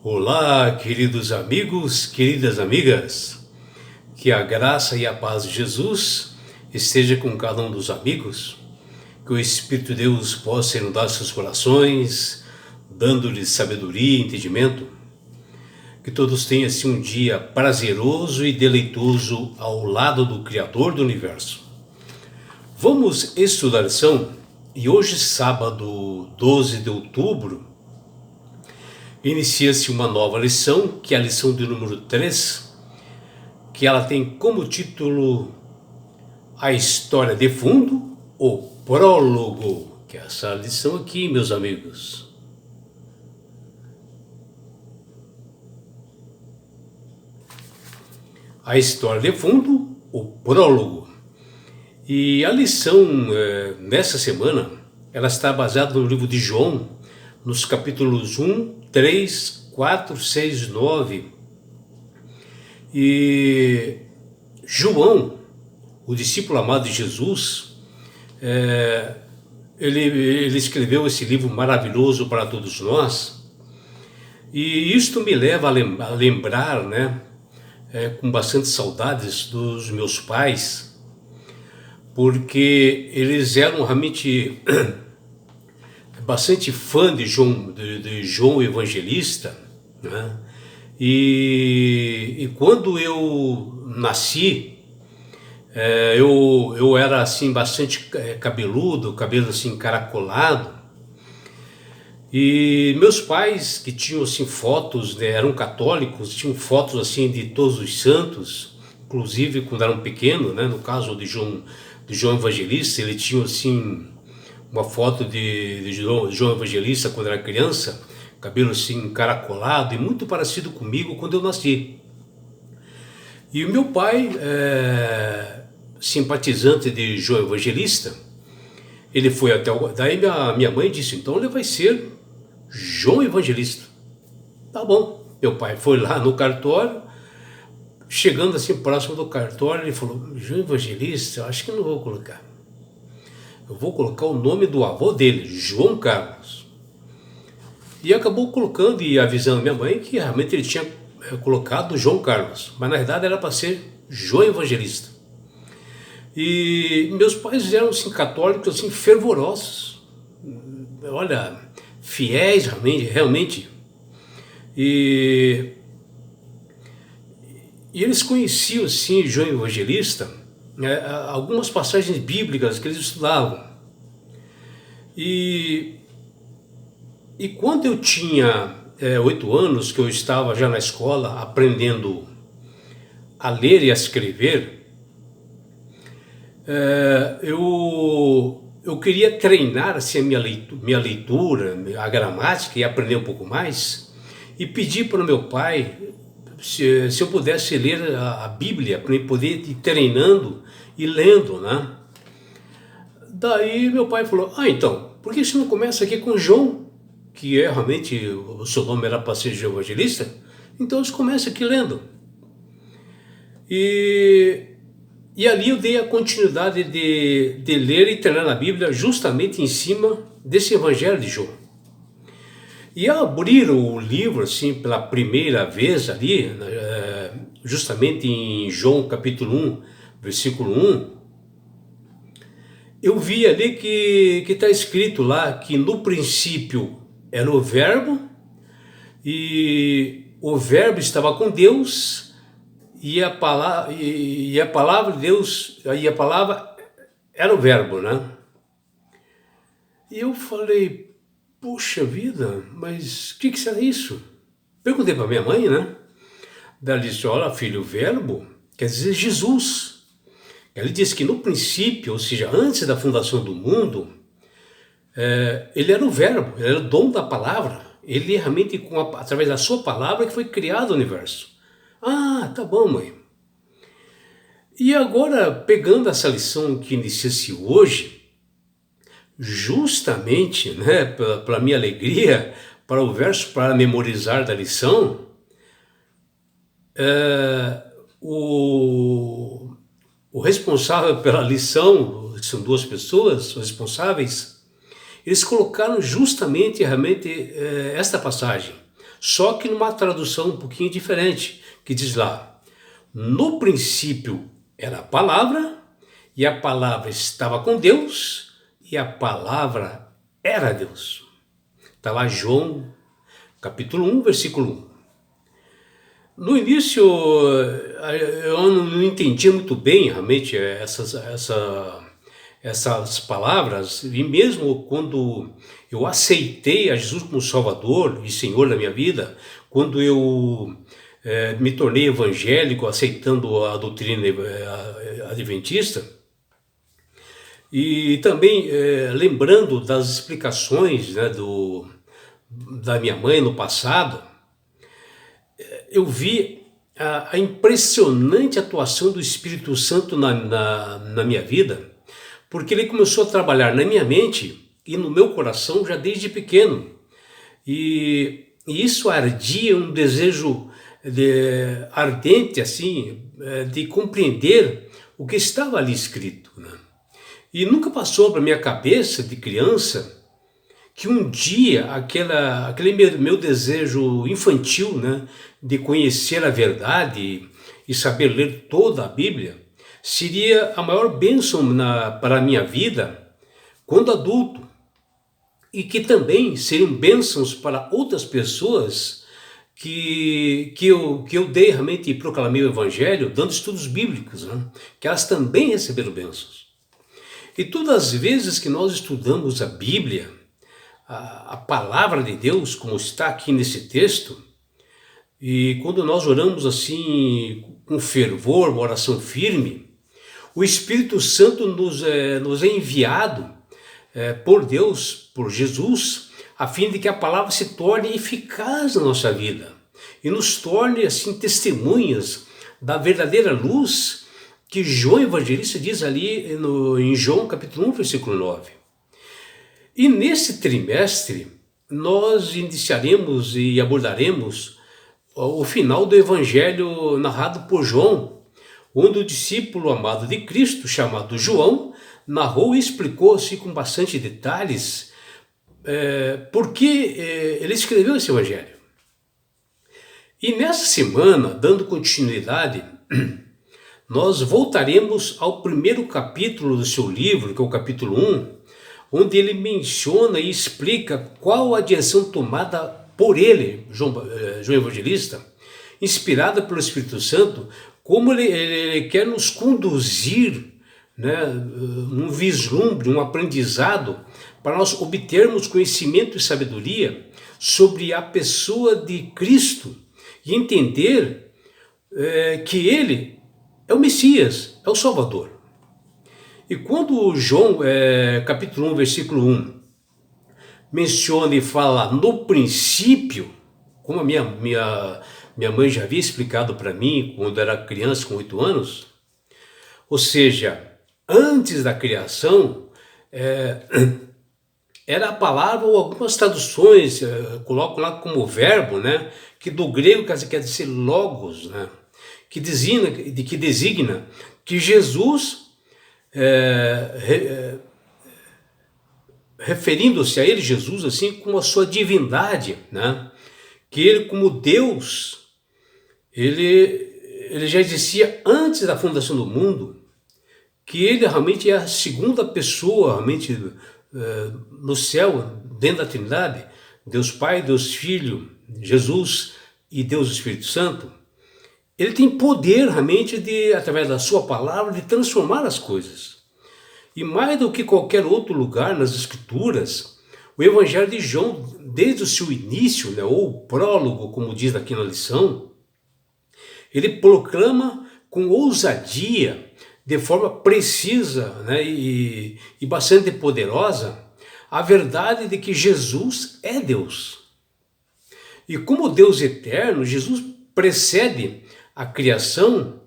Olá, queridos amigos, queridas amigas, que a graça e a paz de Jesus esteja com cada um dos amigos, que o Espírito de Deus possa inundar seus corações, dando-lhes sabedoria e entendimento, que todos tenham assim um dia prazeroso e deleitoso ao lado do Criador do Universo. Vamos estudar a lição e hoje, sábado 12 de outubro, inicia-se uma nova lição, que é a lição de número 3, que ela tem como título A História de Fundo, o Prólogo, que é essa lição aqui, meus amigos. A História de Fundo, o Prólogo. E a lição nessa semana, ela está baseada no livro de João, nos capítulos 1, 3, 4, 6, 9. E João, o discípulo amado de Jesus, ele escreveu esse livro maravilhoso para todos nós. E isto me leva a lembrar, com bastante saudades dos meus pais, porque eles eram realmente bastante fã de João Evangelista, né? E quando eu nasci, eu era assim bastante cabeludo, cabelo assim encaracolado, e meus pais, que tinham assim fotos, né, eram católicos, tinham fotos assim de todos os santos, inclusive quando eram pequenos, né, no caso de João Evangelista, ele tinha assim uma foto de João Evangelista quando era criança, cabelo assim encaracolado e muito parecido comigo quando eu nasci. E o meu pai, simpatizante de João Evangelista, ele foi até daí minha mãe disse, então ele vai ser João Evangelista. Tá bom. Meu pai foi lá no cartório, chegando assim próximo do cartório, ele falou, João Evangelista, eu acho que não vou colocar. Eu vou colocar o nome do avô dele, João Carlos. E acabou colocando e avisando minha mãe que realmente ele tinha colocado João Carlos, mas na verdade era para ser João Evangelista. E meus pais eram assim, católicos assim, fervorosos, olha, fiéis realmente. E eles conheciam assim João Evangelista, algumas passagens bíblicas que eles estudavam. E quando eu tinha 8 anos, que eu estava já na escola aprendendo a ler e a escrever, eu queria treinar assim, a minha leitura, a gramática e aprender um pouco mais, e pedi para o meu pai se eu pudesse ler a Bíblia, para ele poder ir treinando e lendo, né? Daí meu pai falou, então, por que você não começa aqui com João, que realmente o seu nome era para ser João Evangelista? Então você começa aqui lendo. E ali eu dei a continuidade de ler e treinar a Bíblia justamente em cima desse Evangelho de João. E ao abrir o livro, assim, pela primeira vez ali, justamente em João capítulo 1, versículo 1, eu vi ali que está escrito lá que no princípio era o Verbo, e o Verbo estava com Deus, e a palavra de Deus, e a palavra era o Verbo, né? E eu falei, puxa vida, mas o que será isso? Perguntei para minha mãe, né? Ela disse, olha filho, o Verbo quer dizer Jesus. Ele disse que no princípio, ou seja, antes da fundação do mundo, ele era o Verbo, ele era o dom da palavra. Ele realmente, através da sua palavra, que foi criado o universo. Ah, tá bom, mãe. E agora, pegando essa lição que inicia-se hoje, justamente, né, pela minha alegria, para o verso para memorizar da lição, o responsável pela lição, são duas pessoas responsáveis, eles colocaram justamente realmente esta passagem. só que numa tradução um pouquinho diferente, que diz lá: no princípio era a palavra, e a palavra estava com Deus, e a palavra era Deus. Está lá João, capítulo 1, versículo 1. No início, eu não entendia muito bem realmente essas palavras, e mesmo quando eu aceitei a Jesus como Salvador e Senhor da minha vida, quando eu me tornei evangélico, aceitando a doutrina adventista, e também lembrando das explicações, né, da minha mãe no passado, eu vi a impressionante atuação do Espírito Santo na minha vida, porque ele começou a trabalhar na minha mente e no meu coração já desde pequeno. E isso ardia um desejo ardente, assim, de compreender o que estava ali escrito, né? E nunca passou para minha cabeça de criança que um dia aquele meu desejo infantil, né, de conhecer a verdade e saber ler toda a Bíblia, seria a maior bênção para a minha vida quando adulto, e que também seriam bênçãos para outras pessoas que eu dei realmente e proclamei o Evangelho, dando estudos bíblicos, né, que elas também receberam bênçãos. E todas as vezes que nós estudamos a Bíblia, a palavra de Deus, como está aqui nesse texto, e quando nós oramos assim com fervor, uma oração firme, o Espírito Santo nos é enviado por Deus, por Jesus, a fim de que a palavra se torne eficaz na nossa vida e nos torne assim testemunhas da verdadeira luz que João Evangelista diz ali em João capítulo 1, versículo 9. E nesse trimestre nós iniciaremos e abordaremos o final do Evangelho narrado por João, onde o discípulo amado de Cristo, chamado João, narrou e explicou assim, com bastante detalhes por que ele escreveu esse Evangelho. E nessa semana, dando continuidade, nós voltaremos ao primeiro capítulo do seu livro, que é o capítulo 1, onde ele menciona e explica qual a direção tomada por ele, João Evangelista, inspirada pelo Espírito Santo, como ele quer nos conduzir, né, um vislumbre, um aprendizado, para nós obtermos conhecimento e sabedoria sobre a pessoa de Cristo e entender que ele é o Messias, é o Salvador. E quando João, capítulo 1, versículo 1, menciona e fala no princípio, como a minha mãe já havia explicado para mim quando era criança, com 8 anos, ou seja, antes da criação, era a palavra, ou algumas traduções colocam lá como verbo, né, que do grego quer dizer logos, né, que designa que Jesus, referindo-se a ele, Jesus, assim como a sua divindade, né, que ele como Deus, ele já existia antes da fundação do mundo, que ele realmente é a segunda pessoa realmente no céu, dentro da Trindade, Deus Pai, Deus Filho, Jesus e Deus Espírito Santo. Ele tem poder realmente de, através da sua palavra, de transformar as coisas. E mais do que qualquer outro lugar nas Escrituras, o Evangelho de João, desde o seu início, né, ou prólogo, como diz aqui na lição, ele proclama com ousadia, de forma precisa, né, e bastante poderosa, a verdade de que Jesus é Deus. E como Deus eterno, Jesus precede a criação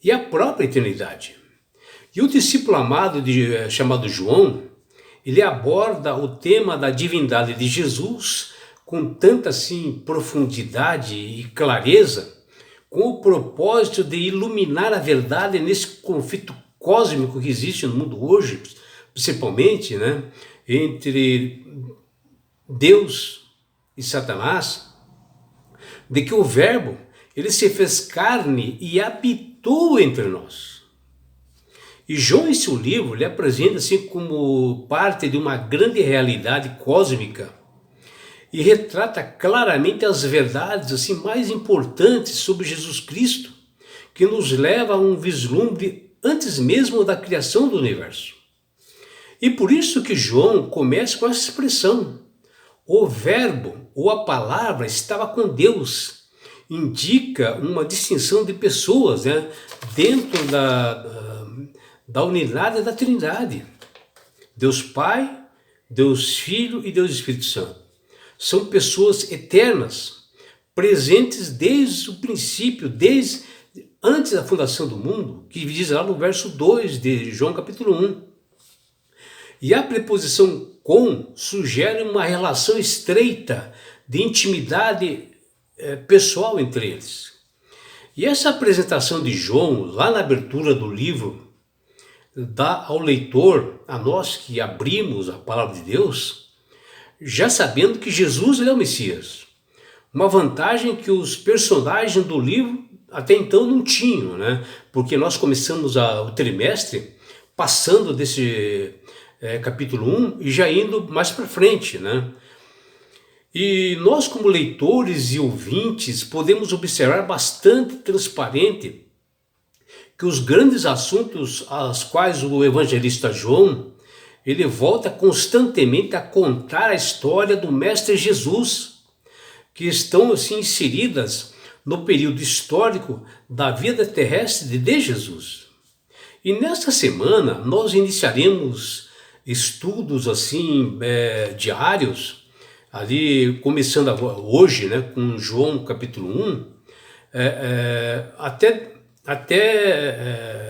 e a própria eternidade. E o discípulo amado chamado João, ele aborda o tema da divindade de Jesus com tanta assim profundidade e clareza, com o propósito de iluminar a verdade nesse conflito cósmico que existe no mundo hoje, principalmente, né, entre Deus e Satanás. de que o Verbo, ele se fez carne e habitou entre nós. E João, em seu livro, ele apresenta assim como parte de uma grande realidade cósmica e retrata claramente as verdades assim mais importantes sobre Jesus Cristo, que nos leva a um vislumbre antes mesmo da criação do universo. E por isso que João começa com essa expressão: o Verbo ou a palavra estava com Deus. Indica uma distinção de pessoas, né, dentro da unidade da Trindade. Deus Pai, Deus Filho e Deus Espírito Santo. São pessoas eternas, presentes desde o princípio, desde antes da fundação do mundo, que diz lá no verso 2 de João capítulo 1. E a preposição com sugere uma relação estreita de intimidade pessoal entre eles. E essa apresentação de João, lá na abertura do livro, dá ao leitor, a nós que abrimos a palavra de Deus, já sabendo que Jesus é o Messias. Uma vantagem que os personagens do livro até então não tinham, né? Porque nós começamos o trimestre passando desse capítulo 1 e já indo mais para frente, né? E nós, como leitores e ouvintes, podemos observar bastante transparente que os grandes assuntos aos quais o evangelista João, ele volta constantemente a contar a história do Mestre Jesus, que estão assim inseridas no período histórico da vida terrestre de Jesus. E nesta semana nós iniciaremos estudos assim diários, ali começando hoje, né, com João capítulo 1, até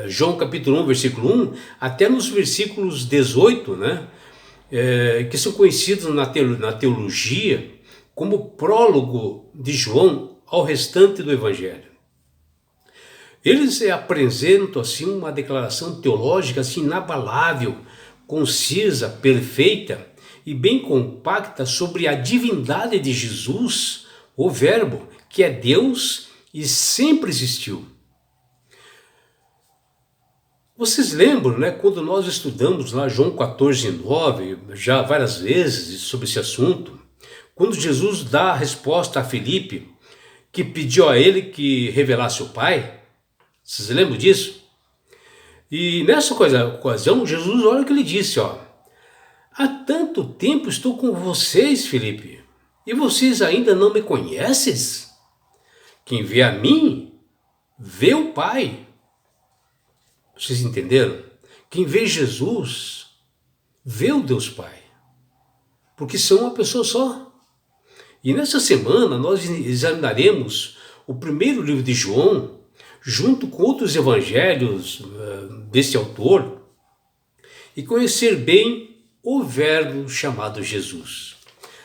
João capítulo 1, versículo 1, até nos versículos 18, né, que são conhecidos na teologia como prólogo de João ao restante do Evangelho. Eles apresentam assim uma declaração teológica assim inabalável, concisa, perfeita e bem compacta sobre a divindade de Jesus, o Verbo, que é Deus e sempre existiu. Vocês lembram, né, quando nós estudamos lá João 14:9, já várias vezes sobre esse assunto, quando Jesus dá a resposta a Filipe, que pediu a ele que revelasse o Pai? Vocês lembram disso? E nessa ocasião, Jesus, olha o que ele disse, ó: há tanto tempo estou com vocês, Filipe, e vocês ainda não me conhecem? Quem vê a mim, vê o Pai. Vocês entenderam? Quem vê Jesus, vê o Deus Pai. Porque são uma pessoa só. E nessa semana nós examinaremos o primeiro livro de João, junto com outros evangelhos desse autor, e conhecer bem o Verbo chamado Jesus.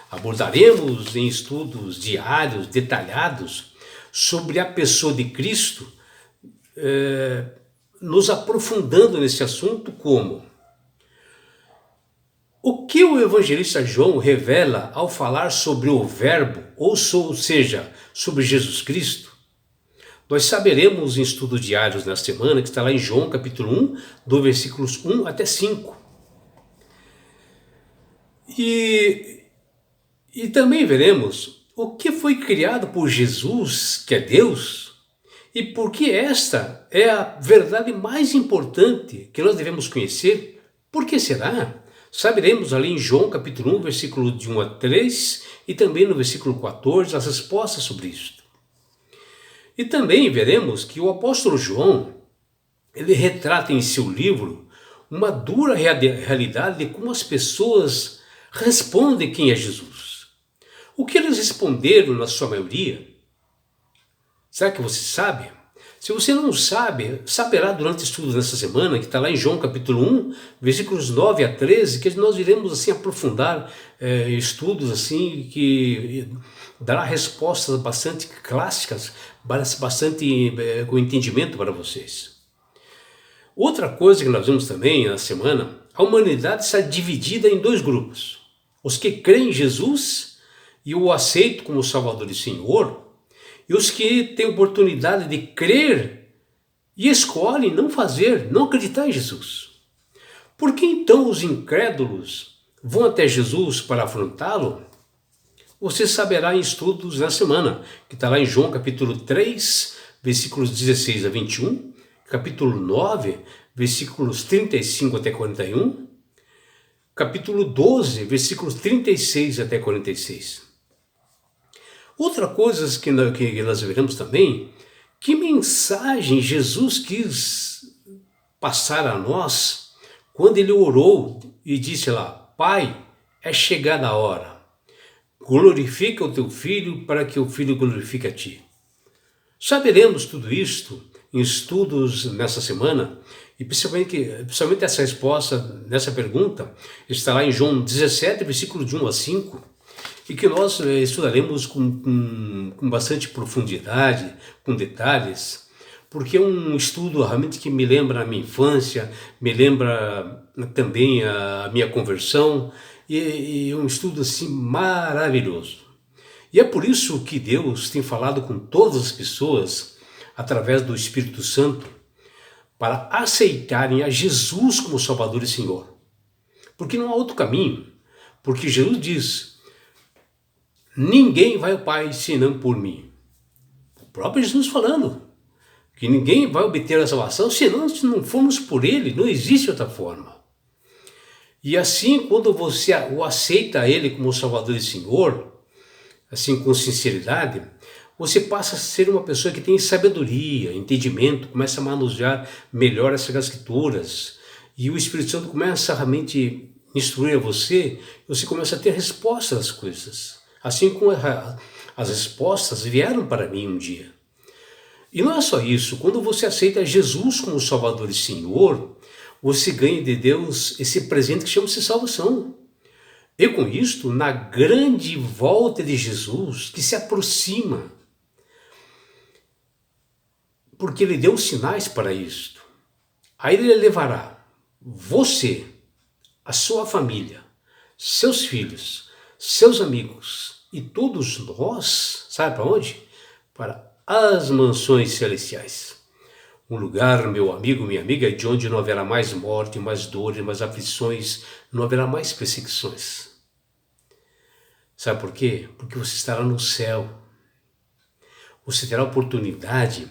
Abordaremos em estudos diários, detalhados, sobre a pessoa de Cristo, nos aprofundando nesse assunto como o que o evangelista João revela ao falar sobre o Verbo, ou seja, sobre Jesus Cristo. Nós saberemos em estudos diários na semana, que está lá em João capítulo 1, do versículos 1 até 5. E também veremos o que foi criado por Jesus, que é Deus, e por que esta é a verdade mais importante que nós devemos conhecer. Por que será? Saberemos ali em João capítulo 1, versículo de 1 a 3 e também no versículo 14 as respostas sobre isto. E também veremos que o apóstolo João, ele retrata em seu livro uma dura realidade de como as pessoas respondem quem é Jesus. O que eles responderam na sua maioria? Será que você sabe? Se você não sabe, saberá durante o estudo dessa semana, que está lá em João capítulo 1, versículos 9 a 13, que nós iremos assim aprofundar estudos assim que dará respostas bastante clássicas, bastante com entendimento para vocês. Outra coisa que nós vemos também na semana, a humanidade está dividida em dois grupos: os que creem em Jesus e o aceitam como Salvador e Senhor, e os que têm oportunidade de crer e escolhem não fazer, não acreditar em Jesus. Por que então os incrédulos vão até Jesus para afrontá-lo? Você saberá em estudos na semana, que está lá em João capítulo 3, versículos 16 a 21, capítulo 9, versículos 35 até 41, capítulo 12, versículos 36 até 46. Outra coisa que nós veremos também, que mensagem Jesus quis passar a nós quando ele orou e disse lá: Pai, é chegada a hora, glorifica o teu filho para que o filho glorifique a ti. Saberemos tudo isto em estudos nessa semana, e principalmente essa resposta nessa pergunta está lá em João 17, versículo de 1 a 5, e que nós estudaremos com bastante profundidade, com detalhes, porque é um estudo realmente que me lembra a minha infância, me lembra também a minha conversão, e um estudo assim maravilhoso. E é por isso que Deus tem falado com todas as pessoas, através do Espírito Santo, para aceitarem a Jesus como Salvador e Senhor. Porque não há outro caminho. Porque Jesus diz: ninguém vai ao Pai senão por mim. O próprio Jesus falando que ninguém vai obter a salvação senão se não formos por Ele, não existe outra forma. E assim, quando você o aceita Ele como Salvador e Senhor, assim com sinceridade, você passa a ser uma pessoa que tem sabedoria, entendimento, começa a manusear melhor as Escrituras, e o Espírito Santo começa a realmente instruir a você, e você começa a ter respostas às coisas, assim como as respostas vieram para mim um dia. E não é só isso, quando você aceita Jesus como Salvador e Senhor, você ganha de Deus esse presente que chama-se salvação. E com isto, na grande volta de Jesus, que se aproxima, porque Ele deu sinais para isto. Aí Ele levará você, a sua família, seus filhos, seus amigos e todos nós, sabe para onde? Para as mansões celestiais. Um lugar, meu amigo, minha amiga, de onde não haverá mais morte, mais dores, mais aflições, não haverá mais perseguições. Sabe por quê? Porque você estará no céu. Você terá a oportunidade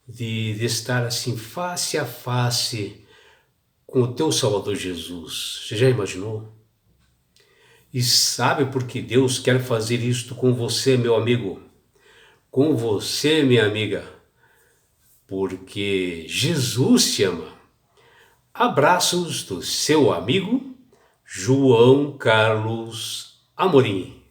de estar assim face a face com o teu Salvador Jesus. Você já imaginou? E sabe por que Deus quer fazer isto com você, meu amigo? Com você, minha amiga? Porque Jesus te ama. Abraços do seu amigo João Carlos Amorim.